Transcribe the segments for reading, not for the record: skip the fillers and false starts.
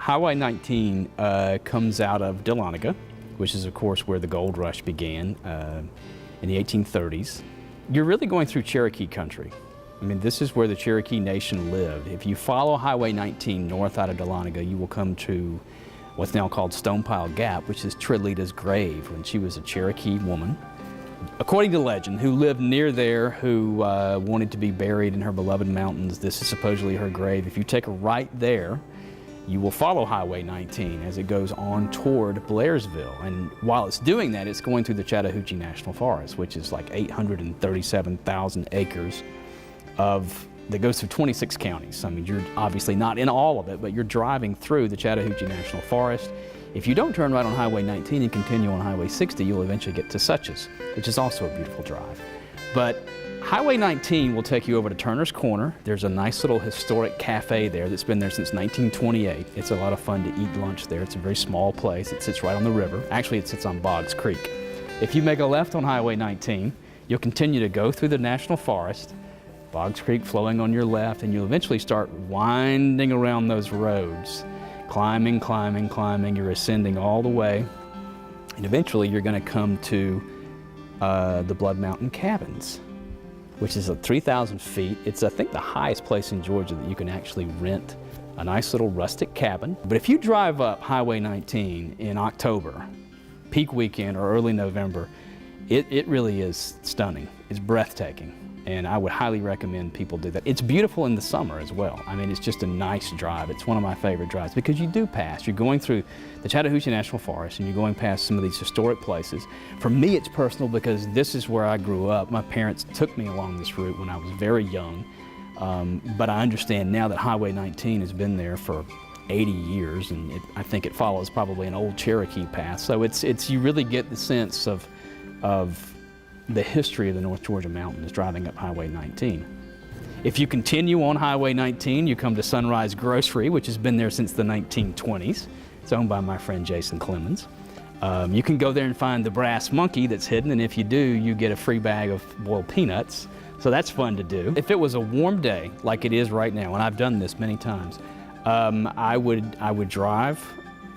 Highway 19 comes out of Dahlonega, which is of course where the gold rush began in the 1830s. You're really going through Cherokee country. I mean, this is where the Cherokee Nation lived. If you follow Highway 19 north out of Dahlonega, you will come to what's now called Stonepile Gap, which is Trilita's grave when she was a Cherokee woman, according to legend, who lived near there, who wanted to be buried in her beloved mountains. This is supposedly her grave. If you take a right there, you will follow Highway 19 as it goes on toward Blairsville. And while it's doing that, it's going through the Chattahoochee National Forest, which is like 837,000 acres that goes through 26 counties. I mean, you're obviously not in all of it, but you're driving through the Chattahoochee National Forest. If you don't turn right on Highway 19 and continue on Highway 60, you'll eventually get to Suches, which is also a beautiful drive. But Highway 19 will take you over to Turner's Corner. There's a nice little historic cafe there that's been there since 1928. It's a lot of fun to eat lunch there. It's a very small place. It sits right on the river. Actually, it sits on Boggs Creek. If you make a left on Highway 19, you'll continue to go through the National Forest, Boggs Creek flowing on your left, and you'll eventually start winding around those roads, climbing, climbing, climbing. You're ascending all the way, and eventually you're going to come to the Blood Mountain Cabins, which is at 3,000 feet. It's, I think, the highest place in Georgia that you can actually rent a nice little rustic cabin. But if you drive up Highway 19 in October, peak weekend or early November, it really is stunning. It's breathtaking. And I would highly recommend people do that. It's beautiful in the summer as well. I mean, it's just a nice drive. It's one of my favorite drives because you do pass. You're going through the Chattahoochee National Forest and you're going past some of these historic places. For me, it's personal because this is where I grew up. My parents took me along this route when I was very young. But I understand now that Highway 19 has been there for 80 years, and I think it follows probably an old Cherokee path. So you really get the sense of the history of the North Georgia mountains driving up Highway 19. If you continue on Highway 19, you come to Sunrise Grocery, which has been there since the 1920s. It's owned by my friend Jason Clemens. You can go there and find the brass monkey that's hidden, and if you do, you get a free bag of boiled peanuts. So that's fun to do. If it was a warm day, like it is right now, and I've done this many times, I would drive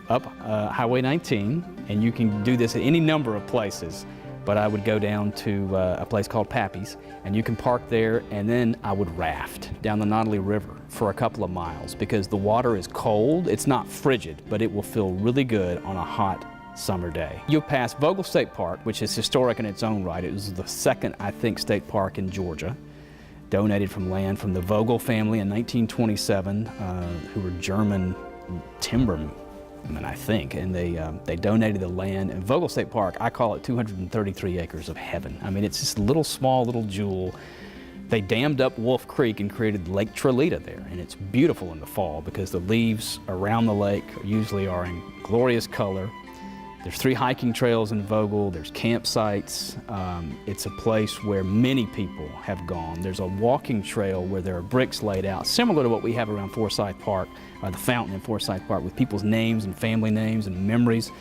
up Highway 19, and you can do this at any number of places. But I would go down to a place called Pappy's, and you can park there, and then I would raft down the Nottely River for a couple of miles because the water is cold. It's not frigid, but it will feel really good on a hot summer day. You'll pass Vogel State Park, which is historic in its own right. It was the second, I think, state park in Georgia, donated from land from the Vogel family in 1927, who were German timbermen, I think, and they donated the land. And Vogel State Park, I call it 233 acres of heaven. I mean, it's this little small little jewel. They dammed up Wolf Creek and created Lake Trilita there, and it's beautiful in the fall because the leaves around the lake usually are in glorious color. There's 3 hiking trails in Vogel. There's campsites. It's a place where many people have gone. There's a walking trail where there are bricks laid out, similar to what we have around Forsyth Park, the fountain in Forsyth Park, with people's names and family names and memories.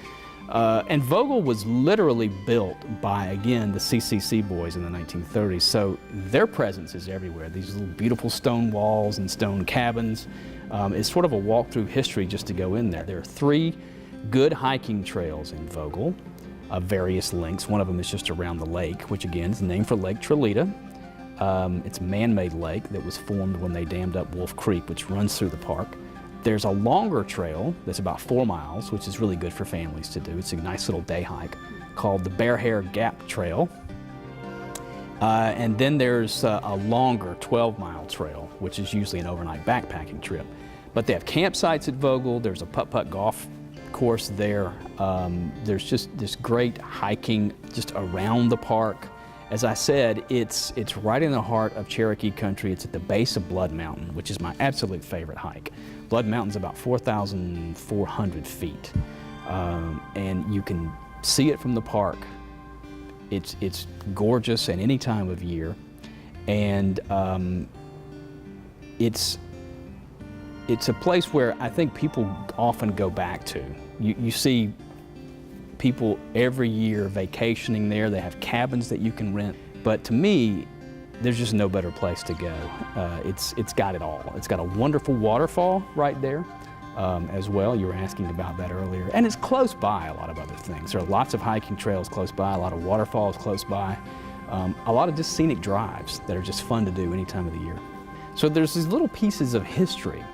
And Vogel was literally built by, again, the CCC boys in the 1930s. So their presence is everywhere. These little beautiful stone walls and stone cabins. It's sort of a walk through history just to go in there. There are 3 good hiking trails in Vogel of various lengths. One of them is just around the lake, which again is named for Lake Trilita. It's a man-made lake that was formed when they dammed up Wolf Creek, which runs through the park. There's a longer trail that's about 4 miles, which is really good for families to do. It's a nice little day hike called the Bear Hair Gap Trail. And then there's a longer 12-mile trail, which is usually an overnight backpacking trip. But they have campsites at Vogel. There's a putt-putt golf course there. There's just this great hiking just around the park. As I said, it's right in the heart of Cherokee country. It's at the base of Blood Mountain, which is my absolute favorite hike. Blood Mountain's about 4,400 feet, and you can see it from the park. It's gorgeous at any time of year, and it's a place where I think people often go back to. You see people every year vacationing there. They have cabins that you can rent. But to me, there's just no better place to go. It's got it all. It's got a wonderful waterfall right there. as well. You were asking about that earlier. And it's close by a lot of other things. There are lots of hiking trails close by, a lot of waterfalls close by, a lot of just scenic drives that are just fun to do any time of the year. So there's these little pieces of history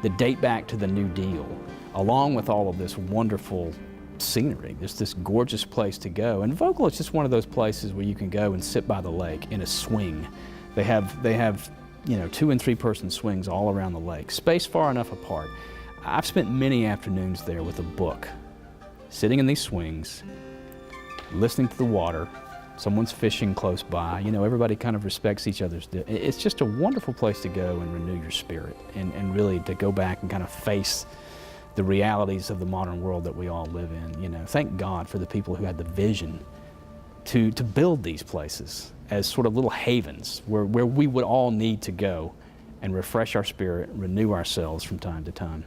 that date back to the New Deal, along with all of this wonderful scenery. There's this gorgeous place to go. And Vogel is just one of those places where you can go and sit by the lake in a swing. They have 2 and 3 person swings all around the lake, spaced far enough apart. I've spent many afternoons there with a book, sitting in these swings, listening to the water. Someone's fishing close by. Everybody kind of respects each other's. It's just a wonderful place to go and renew your spirit and really to go back and kind of face the realities of the modern world that we all live in. Thank God for the people who had the vision to build these places as sort of little havens where we would all need to go and refresh our spirit, renew ourselves from time to time.